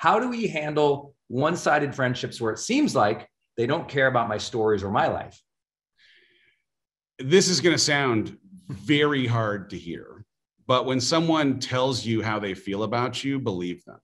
how do we handle one-sided friendships where it seems like they don't care about my stories or my life? This is going to sound very hard to hear, but when someone tells you how they feel about you, believe them.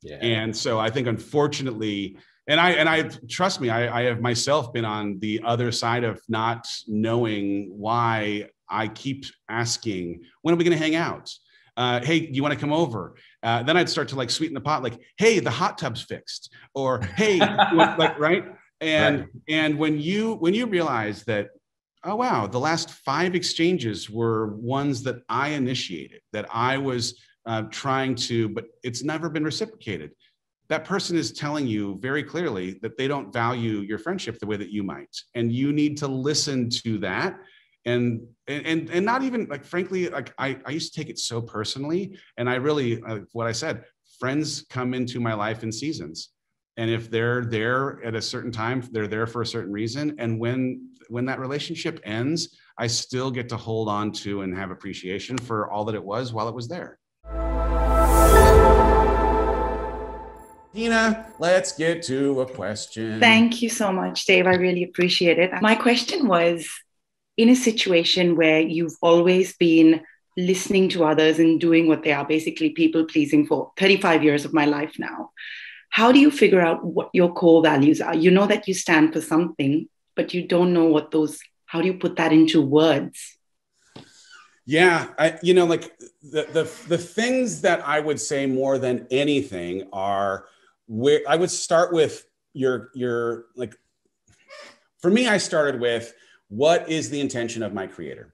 Yeah. And so I think, unfortunately, and I trust me, I have myself been on the other side of not knowing why I keep asking, when are we going to hang out? Hey, do you want to come over? Then I'd start to like sweeten the pot, like, hey, the hot tub's fixed, or hey, like, right? And when you realize that, oh wow, the last 5 exchanges were ones that I initiated, that I was trying to, but it's never been reciprocated. That person is telling you very clearly that they don't value your friendship the way that you might, and you need to listen to that. And not even, like, frankly, like I used to take it so personally, and I really, what I said, friends come into my life in seasons, and if they're there at a certain time, they're there for a certain reason. And when that relationship ends, I still get to hold on to and have appreciation for all that it was while it was there. Tina, let's get to a question. Thank you so much, Dave. I really appreciate it. My question was, in a situation where you've always been listening to others and doing what they are, basically people pleasing, for 35 years of my life now, how do you figure out what your core values are? You know that you stand for something, but you don't know what those, how do you put that into words? Yeah, like the things that I would say more than anything are, where I would start with your like, for me, I started with, what is the intention of my creator?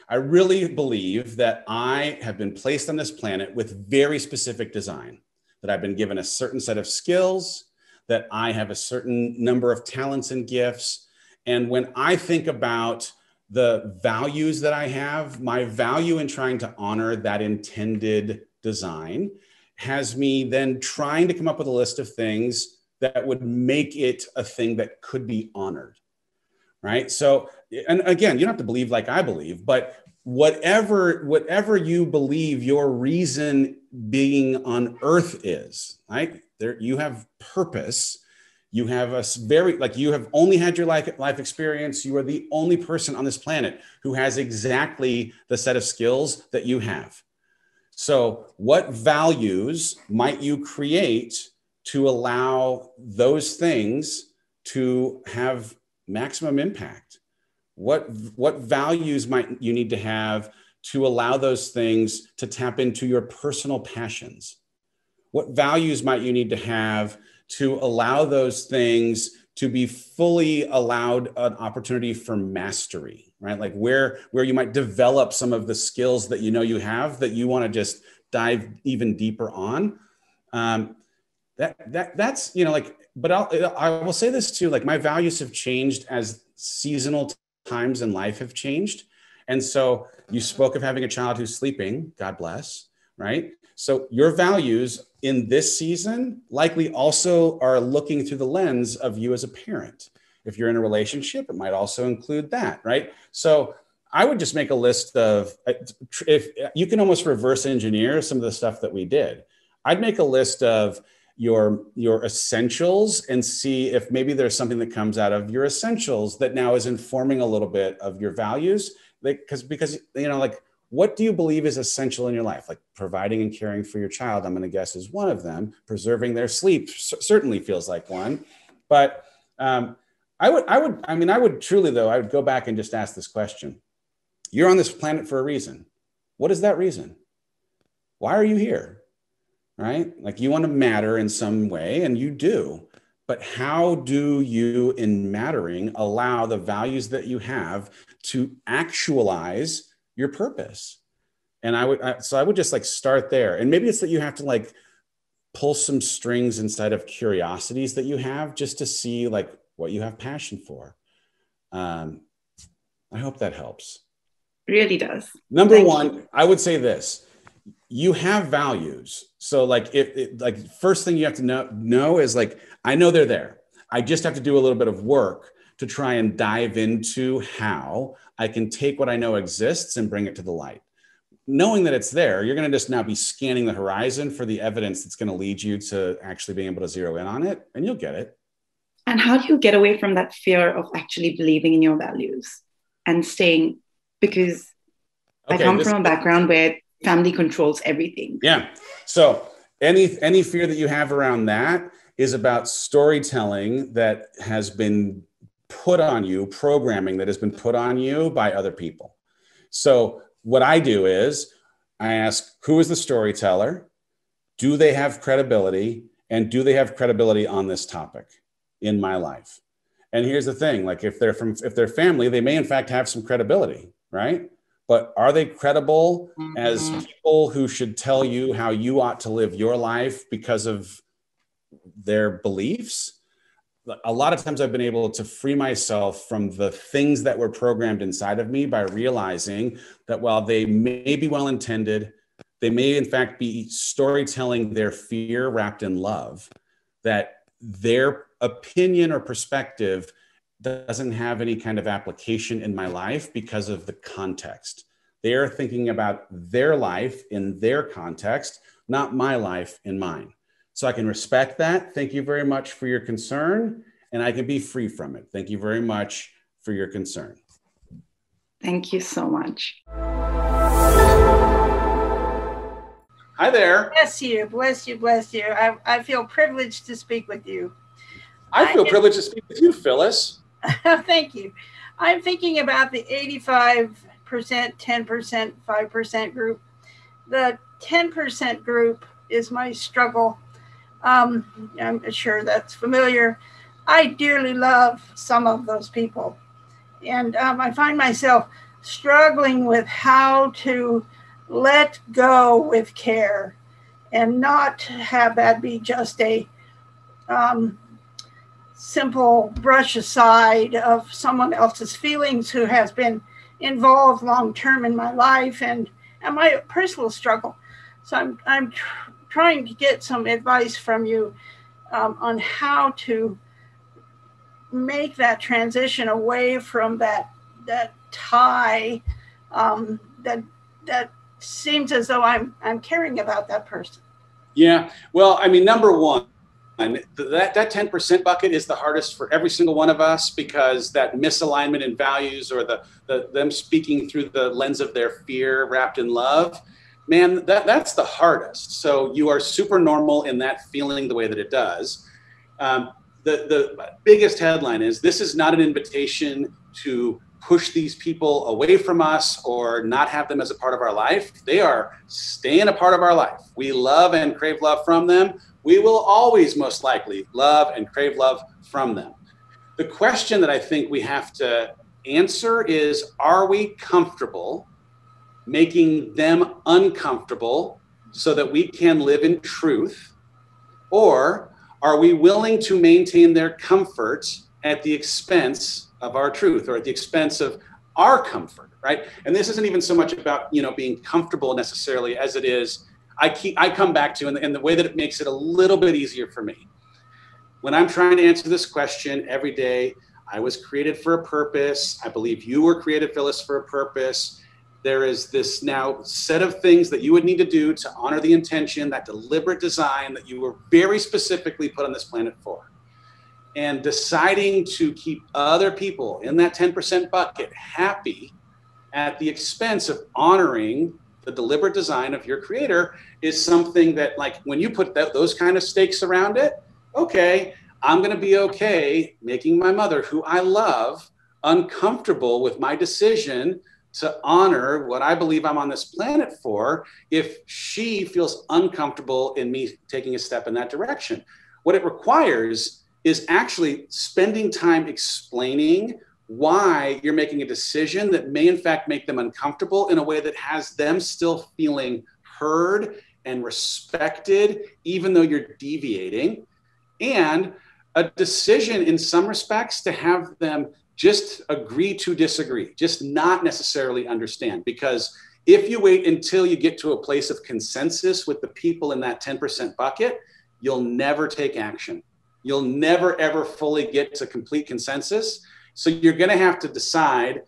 I really believe that I have been placed on this planet with very specific design, that I've been given a certain set of skills, that I have a certain number of talents and gifts. And when I think about the values that I have, my value in trying to honor that intended design has me then trying to come up with a list of things that would make it a thing that could be honored, right? So, and again, you don't have to believe like I believe, but whatever you believe your reason being on earth is, right? There, you have purpose. You have a very, like, you have only had your life experience. You are the only person on this planet who has exactly the set of skills that you have. So what values might you create to allow those things to have maximum impact? What values might you need to have to allow those things to tap into your personal passions? What values might you need to have to allow those things to be fully allowed an opportunity for mastery, right? Like where you might develop some of the skills that you know you have that you want to just dive even deeper on. That's, you know, like, but I will say this too, like my values have changed as seasonal times in life have changed. And so you spoke of having a child who's sleeping, God bless, right? So your values in this season likely also are looking through the lens of you as a parent. If you're in a relationship, it might also include that, right? So I would just make a list of, if you can almost reverse engineer some of the stuff that we did. I'd make a list of your essentials and see if maybe there's something that comes out of your essentials that now is informing a little bit of your values. Because you know, like, what do you believe is essential in your life? Like providing and caring for your child, I'm going to guess, is one of them. Preserving their sleep certainly feels like one. But I would truly, though, I would go back and just ask this question. You're on this planet for a reason. What is that reason? Why are you here? Right? Like, you want to matter in some way, and you do. But how do you, in mattering, allow the values that you have to actualize your purpose? And I would just like start there. And maybe it's that you have to like pull some strings inside of curiosities that you have just to see like what you have passion for. I hope that helps. Really does. Number one, I would say this: you have values. So like, like first thing you have to know is like, I know they're there. I just have to do a little bit of work to try and dive into how I can take what I know exists and bring it to the light. knowing that it's there, you're going to just now be scanning the horizon for the evidence that's going to lead you to actually being able to zero in on it, and you'll get it. And how do you get away from that fear of actually believing in your values and staying? Because I come from a background where family controls everything. Yeah. So any fear that you have around that is about storytelling that has been put on you, programming that has been put on you by other people. So what I do is I ask, who is the storyteller? Do they have credibility? And do they have credibility on this topic in my life? And here's the thing, like if they're family, they may in fact have some credibility, right? But are they credible as people who should tell you how you ought to live your life because of their beliefs? A lot of times I've been able to free myself from the things that were programmed inside of me by realizing that while they may be well-intended, they may in fact be storytelling their fear wrapped in love, that their opinion or perspective doesn't have any kind of application in my life because of the context. They're thinking about their life in their context, not my life in mine. So I can respect that. Thank you very much for your concern. And I can be free from it. Thank you very much for your concern. Thank you so much. Hi there. Bless you, bless you, bless you. I feel privileged to speak with you. I feel privileged to speak with you, Phyllis. Thank you. I'm thinking about the 85%, 10%, 5% group. The 10% group is my struggle. I'm sure that's familiar. I dearly love some of those people. And I find myself struggling with how to let go with care and not have that be just a simple brush aside of someone else's feelings who has been involved long-term in my life and my personal struggle. So I'm trying to get some advice from you on how to make that transition away from that tie that seems as though I'm caring about that person. Yeah. Well, I mean, number one, that 10% bucket is the hardest for every single one of us, because that misalignment in values or them speaking through the lens of their fear wrapped in love, man, that's the hardest. So you are super normal in that feeling the way that it does. The biggest headline is, this is not an invitation to push these people away from us or not have them as a part of our life. They are staying a part of our life. We love and crave love from them. We will always most likely love and crave love from them. The question that I think we have to answer is, are we comfortable making them uncomfortable so that we can live in truth? Or are we willing to maintain their comfort at the expense of our truth, or at the expense of our comfort, right? And this isn't even so much about, being comfortable necessarily as it is, I come back to, and the way that it makes it a little bit easier for me. When I'm trying to answer this question every day, I was created for a purpose. I believe you were created, Phyllis, for a purpose. There is this now set of things that you would need to do to honor the intention, that deliberate design that you were very specifically put on this planet for. And deciding to keep other people in that 10% bucket happy at the expense of honoring the deliberate design of your creator is something that, like, when you put those kind of stakes around it, okay, I'm going to be okay making my mother, who I love, uncomfortable with my decision to honor what I believe I'm on this planet for, if she feels uncomfortable in me taking a step in that direction. What it requires is actually spending time explaining why you're making a decision that may in fact make them uncomfortable in a way that has them still feeling heard and respected, even though you're deviating, and a decision in some respects to have them just agree to disagree, just not necessarily understand. Because if you wait until you get to a place of consensus with the people in that 10% bucket, you'll never take action. You'll never, ever fully get to complete consensus. So you're going to have to decide,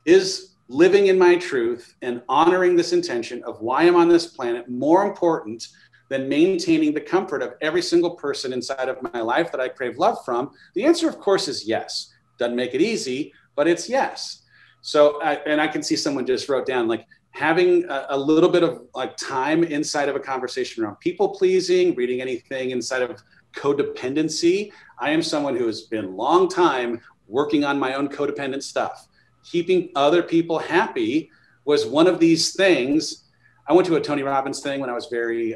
is living in my truth and honoring this intention of why I'm on this planet more important than maintaining the comfort of every single person inside of my life that I crave love from? The answer, of course, is yes. Doesn't make it easy, but it's yes. So, and I can see someone just wrote down, like, having a little bit of like time inside of a conversation around people pleasing, reading anything inside of codependency. I am someone who has been a long time working on my own codependent stuff. Keeping other people happy was one of these things. I went to a Tony Robbins thing when I was very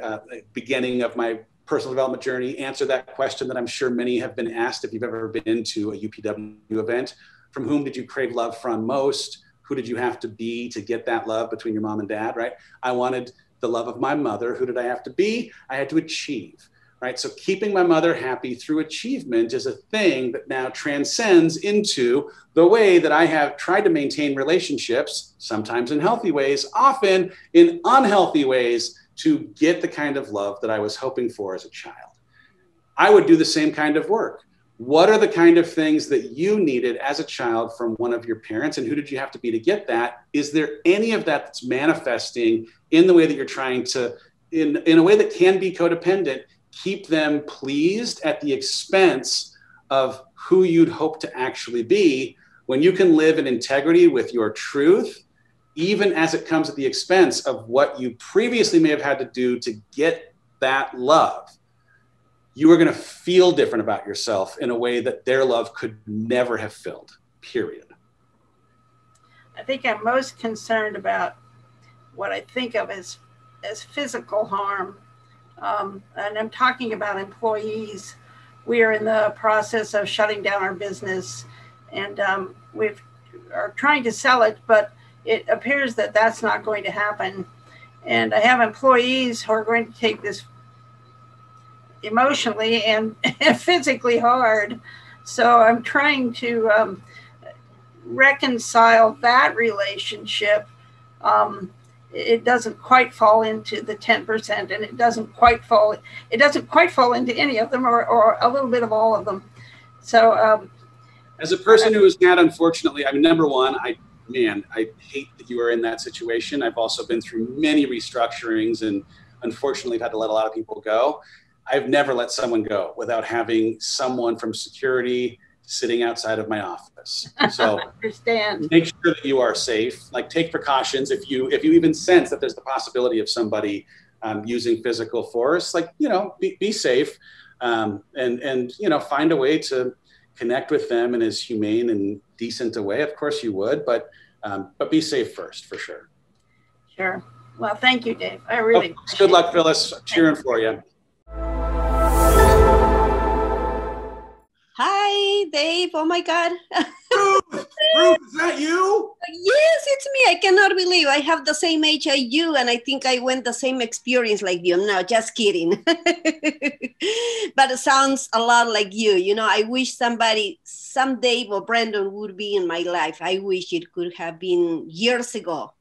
beginning of my personal development journey. Answer that question that I'm sure many have been asked if you've ever been to a UPW event. From whom did you crave love from most? Who did you have to be to get that love between your mom and dad, right? I wanted the love of my mother. Who did I have to be? I had to achieve, right? So keeping my mother happy through achievement is a thing that now transcends into the way that I have tried to maintain relationships, sometimes in healthy ways, often in unhealthy ways, to get the kind of love that I was hoping for as a child. I would do the same kind of work. What are the kind of things that you needed as a child from one of your parents, and who did you have to be to get that? Is there any of that that's manifesting in the way that you're trying to, in a way that can be codependent, keep them pleased at the expense of who you'd hope to actually be, when you can live in integrity with your truth, even as it comes at the expense of what you previously may have had to do to get that love? You are going to feel different about yourself in a way that their love could never have filled, period. I think I'm most concerned about what I think of as physical harm. And I'm talking about employees. We are in the process of shutting down our business, and we are trying to sell it, but it appears that that's not going to happen. And I have employees who are going to take this emotionally and physically hard. So I'm trying to reconcile that relationship. It doesn't quite fall into the 10%, and it doesn't quite fall into any of them, or a little bit of all of them. So as a person who is not, unfortunately, I mean, number one, I hate that you are in that situation. I've also been through many restructurings, and unfortunately, I've had to let a lot of people go. I've never let someone go without having someone from security sitting outside of my office. So understand. Make sure that you are safe. Like, take precautions. If you even sense that there's the possibility of somebody using physical force, like, be safe, and find a way to connect with them in as humane and decent a way. Of course you would, but be safe first, for sure. Sure. Well, thank you, Dave. I really good luck, Phyllis. Cheering for you. Hi, Dave. Oh my God. Ruth, is that you? Yes, it's me. I cannot believe I have the same age as you, and I think I went the same experience like you. No, just kidding. But it sounds a lot like you. I wish some Dave or BRENDON would be in my life. I wish it could have been years ago.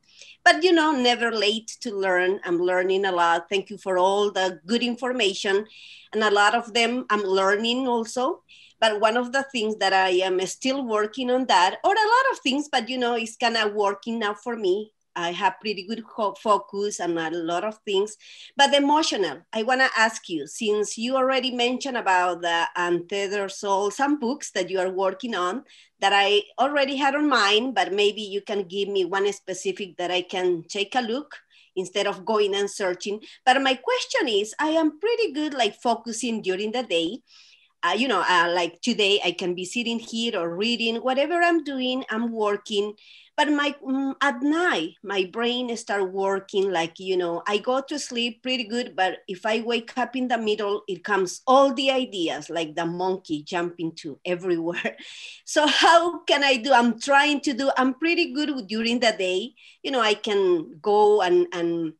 But, never late to learn. I'm learning a lot. Thank you for all the good information. And a lot of them I'm learning also. But one of the things that I am still working on that, or a lot of things, but, it's kind of working now for me. I have pretty good focus on a lot of things. But emotional, I want to ask you, since you already mentioned about the Untethered Soul, some books that you are working on that I already had on mine, but maybe you can give me one specific that I can take a look instead of going and searching. But my question is, I am pretty good like focusing during the day. Like today I can be sitting here or reading, whatever I'm doing, I'm working. But at night, my brain starts working like, I go to sleep pretty good, but if I wake up in the middle, it comes all the ideas like the monkey jumping to everywhere. So how can I do? I'm pretty good during the day. I can go and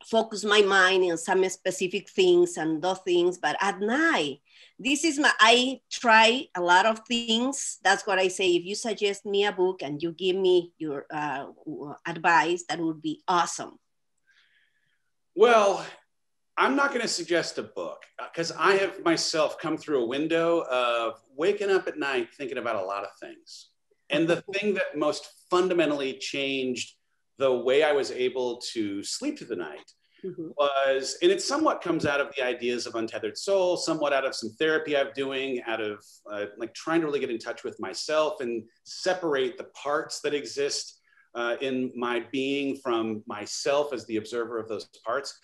focus my mind on some specific things and those things, but at night, I try a lot of things. That's what I say. If you suggest me a book and you give me your advice, that would be awesome. Well, I'm not going to suggest a book because I have myself come through a window of waking up at night thinking about a lot of things. And the thing that most fundamentally changed the way I was able to sleep through the night was, and it somewhat comes out of the ideas of Untethered Soul, somewhat out of some therapy I'm doing, out of like trying to really get in touch with myself and separate the parts that exist in my being from myself as the observer of those parts.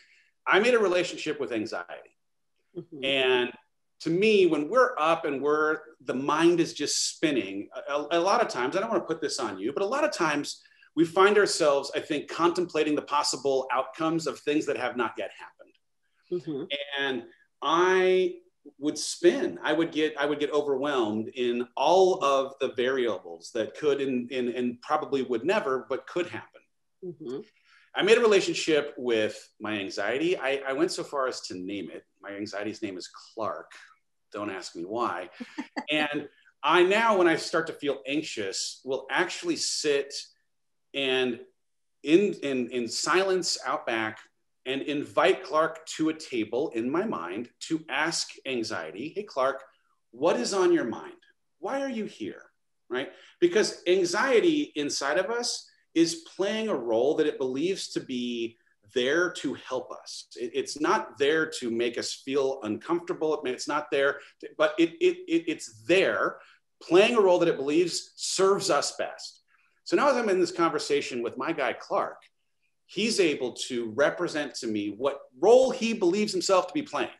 I made a relationship with anxiety. And to me, when we're up and the mind is just spinning, a lot of times, I don't want to put this on you, but a lot of times we find ourselves, I think, contemplating the possible outcomes of things that have not yet happened. And I would spin. I would get overwhelmed in all of the variables that could and probably would never, but could happen. I made a relationship with my anxiety. I went so far as to name it. My anxiety's name is Clark. Don't ask me why. And I now, when I start to feel anxious, will actually sit and in silence out back and invite Clark to a table in my mind to ask anxiety, hey, Clark, what is on your mind? Why are you here, right? Because anxiety inside of us is playing a role that it believes to be there to help us. It's not there to make us feel uncomfortable. It's not there, but it's there playing a role that it believes serves us best. So now as I'm in this conversation with my guy, Clark, he's able to represent to me what role he believes himself to be playing.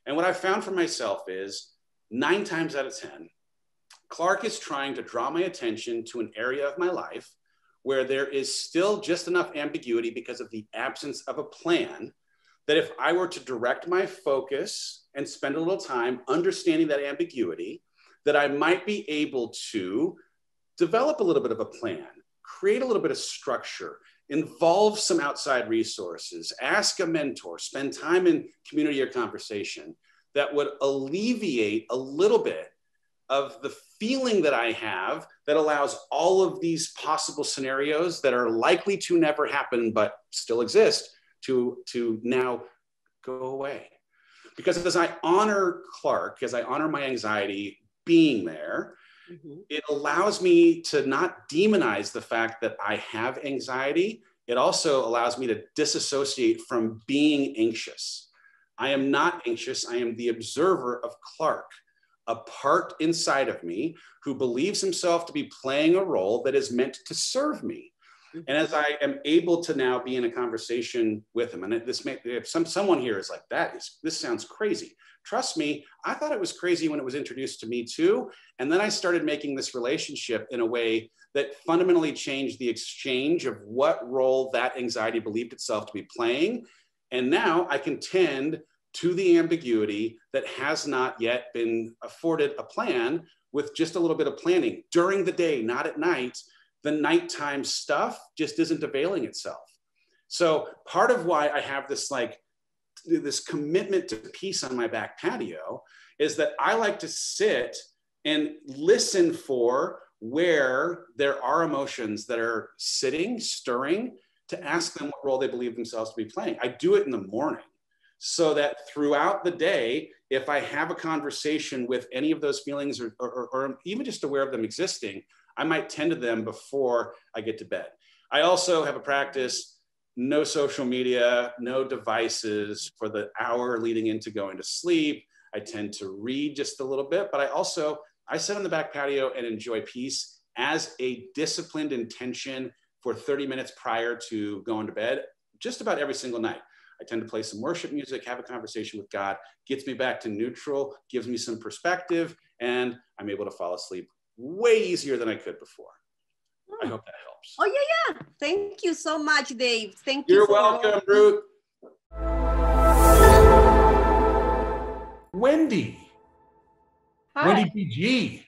And what I found for myself is 9 times out of 10, Clark is trying to draw my attention to an area of my life where there is still just enough ambiguity because of the absence of a plan, that if I were to direct my focus and spend a little time understanding that ambiguity, that I might be able to develop a little bit of a plan, create a little bit of structure, involve some outside resources, ask a mentor, spend time in community or conversation that would alleviate a little bit of the feeling that I have that allows all of these possible scenarios that are likely to never happen, but still exist to now go away. Because as I honor Clark, as I honor my anxiety being there, it allows me to not demonize the fact that I have anxiety. It also allows me to disassociate from being anxious. I am not anxious. I am the observer of Clark, a part inside of me who believes himself to be playing a role that is meant to serve me. And as I am able to now be in a conversation with him, and if someone here is like, this sounds crazy. Trust me, I thought it was crazy when it was introduced to me too. And then I started making this relationship in a way that fundamentally changed the exchange of what role that anxiety believed itself to be playing. And now I can tend to the ambiguity that has not yet been afforded a plan with just a little bit of planning during the day, not at night. The nighttime stuff just isn't availing itself. So part of why I have this commitment to peace on my back patio is that I like to sit and listen for where there are emotions that are sitting, stirring, to ask them what role they believe themselves to be playing. I do it in the morning so that throughout the day, if I have a conversation with any of those feelings or even just aware of them existing, I might tend to them before I get to bed. I also have a practice, no social media, no devices for the hour leading into going to sleep. I tend to read just a little bit, but I sit on the back patio and enjoy peace as a disciplined intention for 30 minutes prior to going to bed, just about every single night. I tend to play some worship music, have a conversation with God, gets me back to neutral, gives me some perspective, and I'm able to fall asleep way easier than I could before. I hope that helps. Oh, yeah. Thank you so much, Dave. Thank you. You're welcome, Ruth. Wendy. Hi. Wendy PG.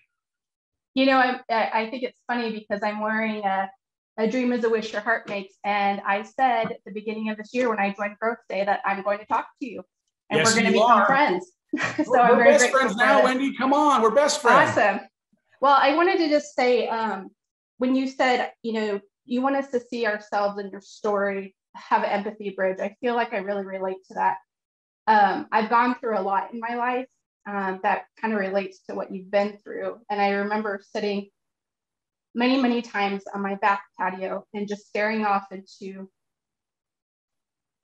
You know, I think it's funny because I'm wearing a dream is a wish your heart makes. And I said at the beginning of this year when I joined GrowthDay that I'm going to talk to you and Yes, we're going to you become are. friends. So we're I'm very best grateful friends for now, this. Wendy. Come on, we're best friends. Awesome. Well, I wanted to just say, when you said, you know, you want us to see ourselves in your story, have an empathy bridge, I feel like I really relate to that. I've gone through a lot in my life that kind of relates to what you've been through. And I remember sitting many, many times on my back patio and just staring off into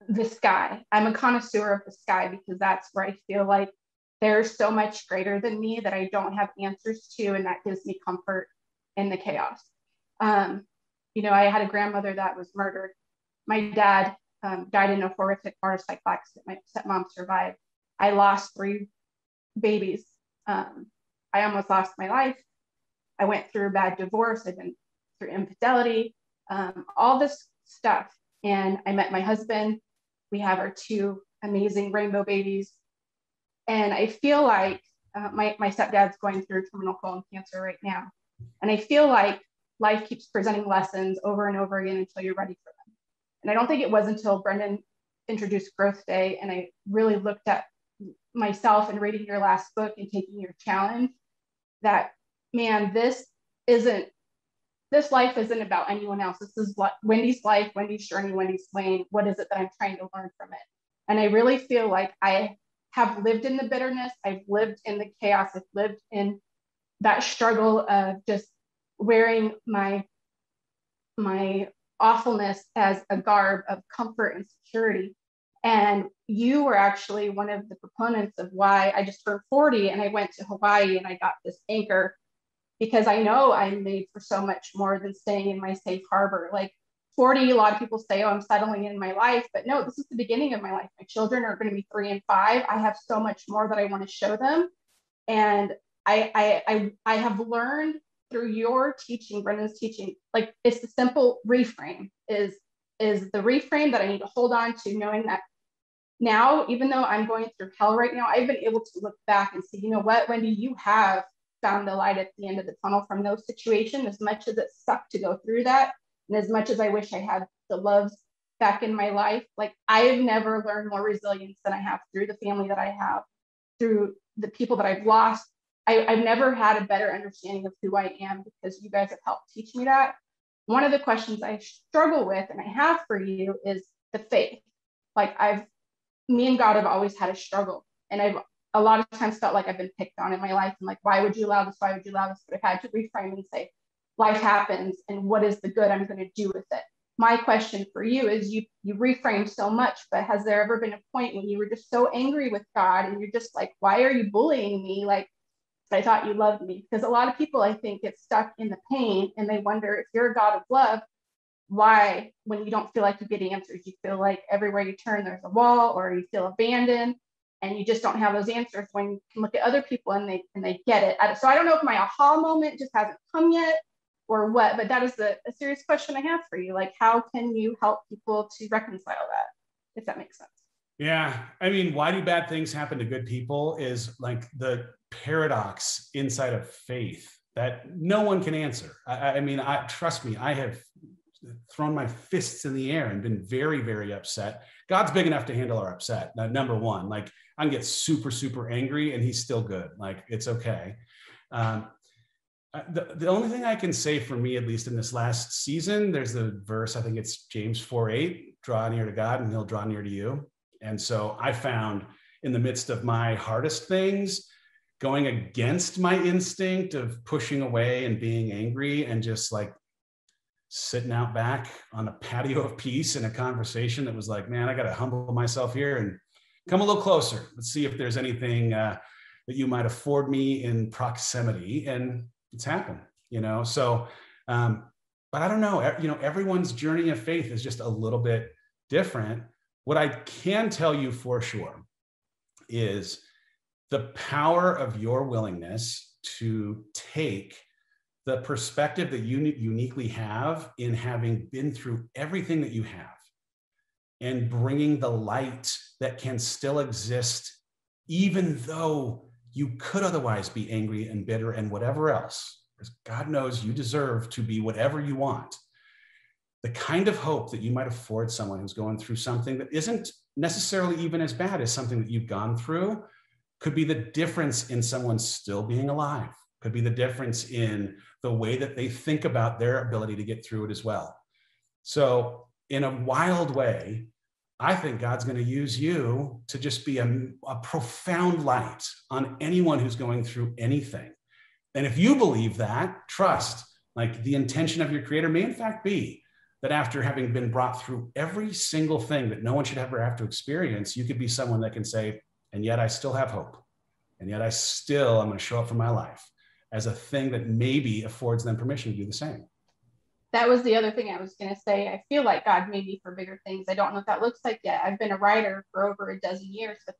the sky. I'm a connoisseur of the sky because that's where I feel like there's so much greater than me that I don't have answers to, and that gives me comfort in the chaos. You know, I had a grandmother that was murdered. My dad died in a horrific motorcycle accident. My stepmom survived. I lost 3 babies. I almost lost my life. I went through a bad divorce. I've been through infidelity, all this stuff. And I met my husband. We have our 2 amazing rainbow babies. And I feel like my stepdad's going through terminal colon cancer right now. And I feel like life keeps presenting lessons over and over again until you're ready for them. And I don't think it was until Brendon introduced GrowthDay and I really looked at myself and reading your last book and taking your challenge that, man, this life isn't about anyone else. This is Wendy's life, Wendy's journey, Wendy's lane. What is it that I'm trying to learn from it? And I really feel like I have lived in the bitterness. I've lived in the chaos. I've lived in that struggle of just wearing my awfulness as a garb of comfort and security. And you were actually one of the proponents of why I just turned 40 and I went to Hawaii and I got this anchor, because I know I'm made for so much more than staying in my safe harbor. Like 40, a lot of people say, oh, I'm settling in my life, but no, this is the beginning of my life. My children are going to be 3 and 5. I have so much more that I want to show them. And I have learned through your teaching, Brendon's teaching, like it's the simple reframe is the reframe that I need to hold on to, knowing that now, even though I'm going through hell right now, I've been able to look back and see, you know what, Wendy, you have found the light at the end of the tunnel from those situations. As much as it sucked to go through that, and as much as I wish I had the loves back in my life, like I've never learned more resilience than I have through the family that I have, through the people that I've lost. I've never had a better understanding of who I am because you guys have helped teach me that. One of the questions I struggle with and I have for you is the faith. Like me and God have always had a struggle, and I've a lot of times felt like I've been picked on in my life. And like, why would you allow this? Why would you allow this? But I've had to reframe and say, life happens, and what is the good I'm going to do with it? My question for you is, you reframe so much, but has there ever been a point when you were just so angry with God and you're just like, why are you bullying me? Like, I thought you loved me. Because a lot of people, I think, get stuck in the pain and they wonder, if you're a God of love, why, when you don't feel like you get answers, you feel like everywhere you turn there's a wall, or you feel abandoned and you just don't have those answers, when you can look at other people and they get it. So I don't know if my aha moment just hasn't come yet or what, but that is a serious question I have for you. Like, how can you help people to reconcile that, if that makes sense? Yeah. I mean, why do bad things happen to good people is like the paradox inside of faith that no one can answer. I mean, trust me, I have thrown my fists in the air and been very, very upset. God's big enough to handle our upset. Now, number one, like I can get super, super angry and he's still good. Like, it's okay. The only thing I can say for me, at least in this last season, there's the verse, I think it's James 4:8, draw near to God and he'll draw near to you. And so I found in the midst of my hardest things, going against my instinct of pushing away and being angry and just like sitting out back on a patio of peace in a conversation that was like, man, I got to humble myself here and come a little closer. Let's see if there's anything that you might afford me in proximity. And it's happened, you know? So, but I don't know, you know, everyone's journey of faith is just a little bit different. What I can tell you for sure is the power of your willingness to take the perspective that you uniquely have in having been through everything that you have and bringing the light that can still exist, even though you could otherwise be angry and bitter and whatever else, because God knows you deserve to be whatever you want. The kind of hope that you might afford someone who's going through something that isn't necessarily even as bad as something that you've gone through could be the difference in someone still being alive, could be the difference in the way that they think about their ability to get through it as well. So in a wild way, I think God's going to use you to just be a profound light on anyone who's going through anything. And if you believe that, trust, Like the intention of your creator may in fact be that after having been brought through every single thing that no one should ever have to experience, you could be someone that can say, and yet I still have hope. And yet I'm going to show up for my life as a thing that maybe affords them permission to do the same. That was the other thing I was going to say. I feel like God made me for bigger things. I don't know what that looks like yet. I've been a writer for over a dozen years, but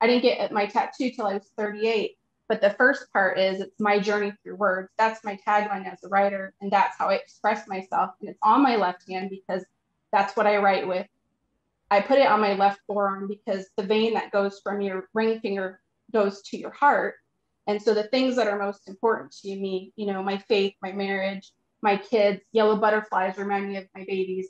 I didn't get my tattoo till I was 38. But the first part is it's my journey through words. That's my tagline as a writer. And that's how I express myself. And it's on my left hand because that's what I write with. I put it on my left forearm because the vein that goes from your ring finger goes to your heart. And so the things that are most important to me, my faith, my marriage, my kids, yellow butterflies remind me of my babies.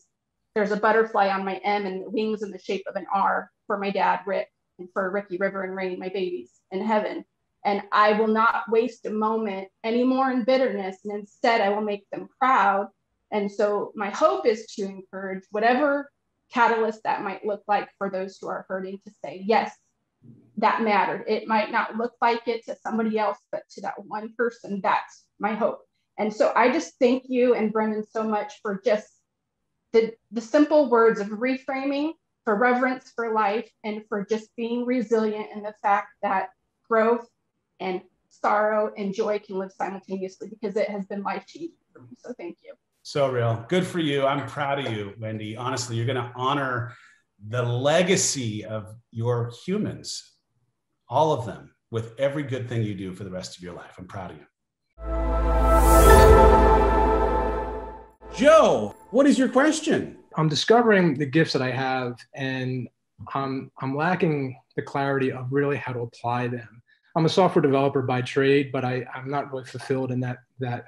There's a butterfly on my M and the wings in the shape of an R for my dad, Rick, and for Ricky, River, and Rain, my babies in heaven. And I will not waste a moment anymore in bitterness. And instead, I will make them proud. And so my hope is to encourage whatever catalyst that might look like for those who are hurting to say, yes, that mattered. It might not look like it to somebody else, but to that one person, that's my hope. And so I just thank you and Brendan so much for just the simple words of reframing, for reverence for life, and for just being resilient in the fact that growth and sorrow and joy can live simultaneously, because it has been life-changing for me. So thank you. So real. Good for you. I'm proud of you, Wendy. Honestly, you're going to honor the legacy of your humans, all of them, with every good thing you do for the rest of your life. I'm proud of you. Joe, what is your question? I'm discovering the gifts that I have, and I'm lacking the clarity of really how to apply them. I'm a software developer by trade, but I'm not really fulfilled in that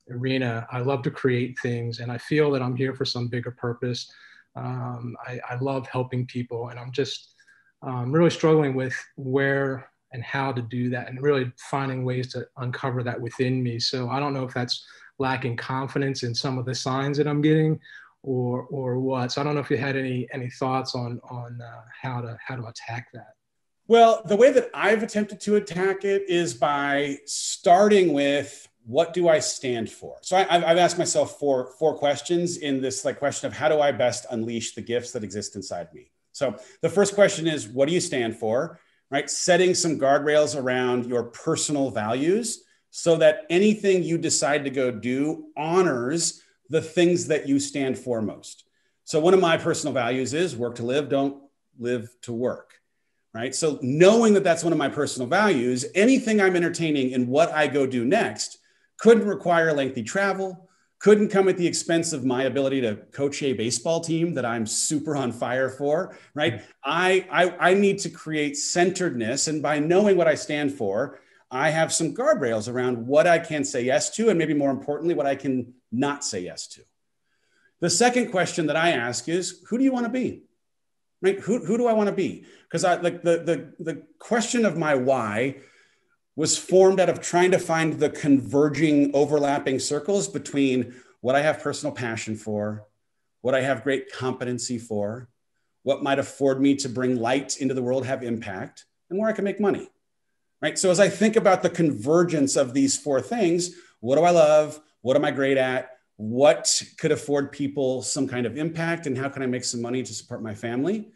arena. I love to create things, and I feel that I'm here for some bigger purpose. I love helping people, and I'm just really struggling with where and how to do that, and really finding ways to uncover that within me. So I don't know if that's lacking confidence in some of the signs that I'm getting, or what. So I don't know if you had any thoughts on how to attack that. Well, the way that I've attempted to attack it is by starting with, what do I stand for? So I've asked myself four questions in this question of how do I best unleash the gifts that exist inside me? So the first question is, what do you stand for? Right? Setting some guardrails around your personal values so that anything you decide to go do honors the things that you stand for most. So one of my personal values is work to live, don't live to work. Right? So knowing that that's one of my personal values, anything I'm entertaining in what I go do next couldn't require lengthy travel, couldn't come at the expense of my ability to coach a baseball team that I'm super on fire for, right? I need to create centeredness. And by knowing what I stand for, I have some guardrails around what I can say yes to, and maybe more importantly, what I can not say yes to. The second question that I ask is, who do you want to be? Right? Who do I want to be? Because the question of my why was formed out of trying to find the converging, overlapping circles between what I have personal passion for, what I have great competency for, what might afford me to bring light into the world, have impact, and where I can make money. Right? So as I think about the convergence of these four things, what do I love? What am I great at? What could afford people some kind of impact, and how can I make some money to support my family?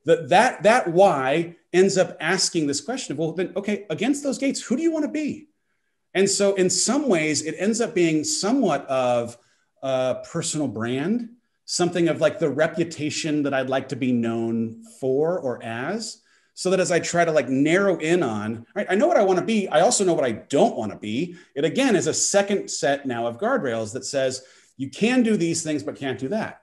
That why ends up asking this question of, well, then, okay, against those gates, who do you want to be? And so in some ways, it ends up being somewhat of a personal brand, something of like the reputation that I'd like to be known for or as, so that as I try to narrow in on, right, I know what I want to be. I also know what I don't want to be. It again is a second set now of guardrails that says you can do these things, but can't do that.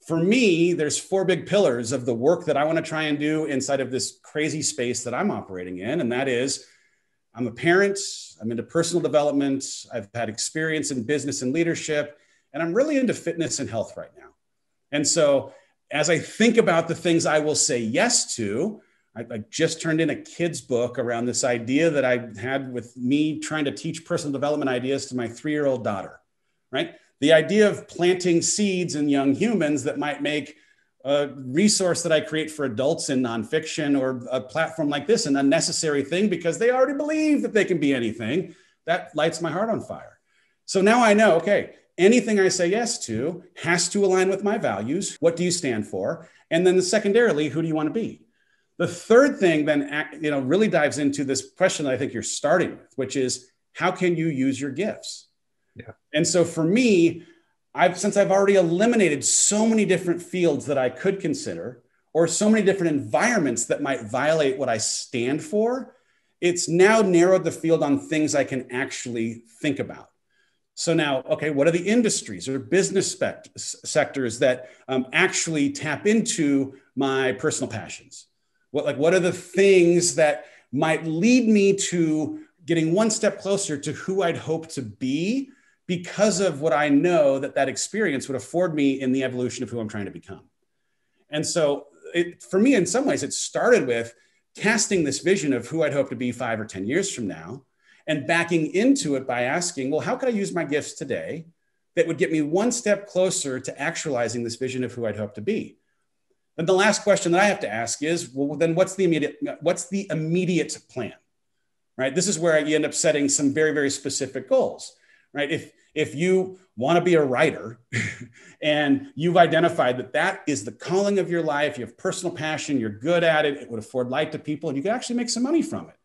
For me, there's four big pillars of the work that I want to try and do inside of this crazy space that I'm operating in. And that is, I'm a parent, I'm into personal development, I've had experience in business and leadership, and I'm really into fitness and health right now. And so as I think about the things I will say yes to, I just turned in a kid's book around this idea that I had with me trying to teach personal development ideas to my 3-year-old daughter, right? The idea of planting seeds in young humans that might make a resource that I create for adults in nonfiction or a platform like this an unnecessary thing because they already believe that they can be anything, that lights my heart on fire. So now I know, okay, anything I say yes to has to align with my values. What do you stand for? And then secondarily, who do you want to be? The third thing then, really dives into this question that I think you're starting with, which is how can you use your gifts? Yeah. And so for me, since I've already eliminated so many different fields that I could consider, or so many different environments that might violate what I stand for, it's now narrowed the field on things I can actually think about. So now, okay, what are the industries or business sectors that actually tap into my personal passions? What are the things that might lead me to getting one step closer to who I'd hope to be because of what I know that experience would afford me in the evolution of who I'm trying to become? And so for me, in some ways, it started with casting this vision of who I'd hope to be 5 or 10 years from now, and backing into it by asking, well, how could I use my gifts today that would get me one step closer to actualizing this vision of who I'd hope to be? And the last question that I have to ask is, well, then what's the immediate plan, right? This is where you end up setting some very, very specific goals, right? If you want to be a writer and you've identified that is the calling of your life, you have personal passion, you're good at it, it would afford light to people, and you can actually make some money from it,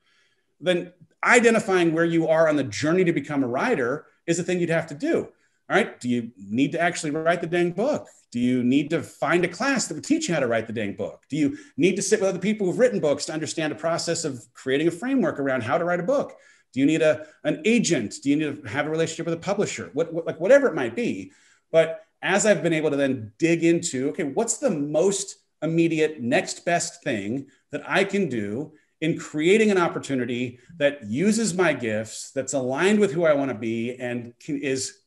then identifying where you are on the journey to become a writer is the thing you'd have to do. All right. Do you need to actually write the dang book? Do you need to find a class that would teach you how to write the dang book? Do you need to sit with other people who've written books to understand the process of creating a framework around how to write a book? Do you need an agent? Do you need to have a relationship with a publisher? Whatever it might be. But as I've been able to then dig into, okay, what's the most immediate next best thing that I can do in creating an opportunity that uses my gifts, that's aligned with who I want to be, and is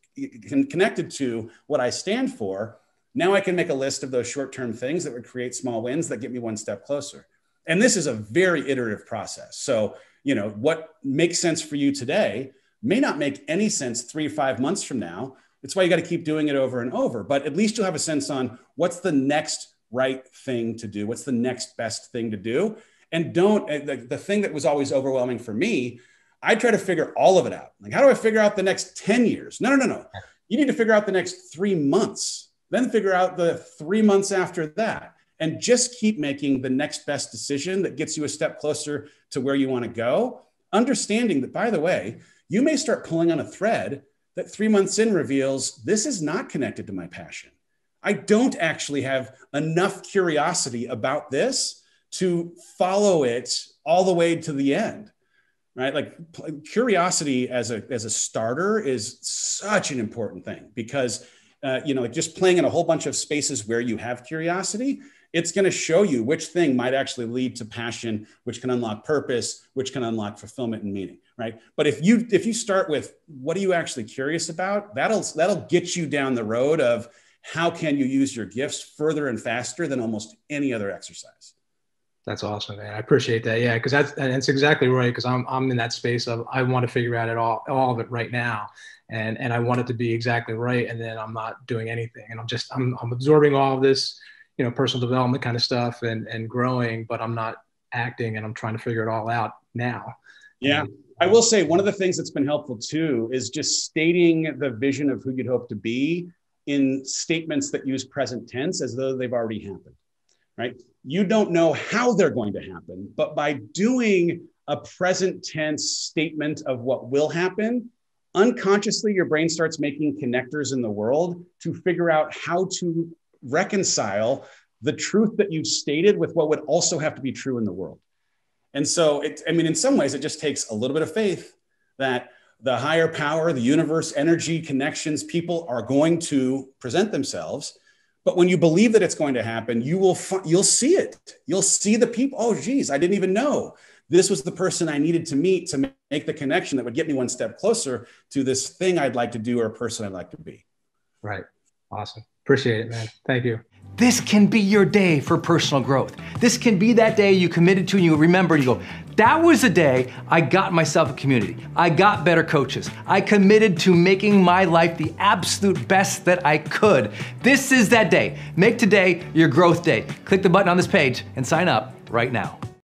connected to what I stand for? Now I can make a list of those short-term things that would create small wins that get me one step closer. And this is a very iterative process. So, what makes sense for you today may not make any sense 3 or 5 months from now. That's why you got to keep doing it over and over. But at least you'll have a sense on what's the next right thing to do. What's the next best thing to do? And the thing that was always overwhelming for me, I try to figure all of it out. Like, how do I figure out the next 10 years? No. You need to figure out the next 3 months, then figure out the 3 months after that, and just keep making the next best decision that gets you a step closer to where you want to go. Understanding that, by the way, you may start pulling on a thread that 3 months in reveals this is not connected to my passion. I don't actually have enough curiosity about this to follow it all the way to the end, right? Like, curiosity as a starter is such an important thing, because, just playing in a whole bunch of spaces where you have curiosity, it's going to show you which thing might actually lead to passion, which can unlock purpose, which can unlock fulfillment and meaning, right? But if you start with what are you actually curious about, that'll get you down the road of how can you use your gifts further and faster than almost any other exercise. That's awesome, man. I appreciate that. Yeah, because that's exactly right. Because I'm in that space of I want to figure out all of it right now, and I want it to be exactly right, and then I'm not doing anything, and I'm absorbing all of this, personal development kind of stuff and growing, but I'm not acting, and I'm trying to figure it all out now. Yeah, I will say one of the things that's been helpful too is just stating the vision of who you'd hope to be in statements that use present tense as though they've already happened. Right? You don't know how they're going to happen, but by doing a present tense statement of what will happen, unconsciously, your brain starts making connectors in the world to figure out how to reconcile the truth that you've stated with what would also have to be true in the world. And so, in some ways, it just takes a little bit of faith that the higher power, the universe, energy, connections, people are going to present themselves. But when you believe that it's going to happen, you'll see it. You'll see the people. Oh, geez, I didn't even know. This was the person I needed to meet to make the connection that would get me one step closer to this thing I'd like to do or a person I'd like to be. Right. Awesome. Appreciate it, man. Thank you. This can be your day for personal growth. This can be that day you committed to and you remember and you go, that was the day I got myself a community. I got better coaches. I committed to making my life the absolute best that I could. This is that day. Make today your growth day. Click the button on this page and sign up right now.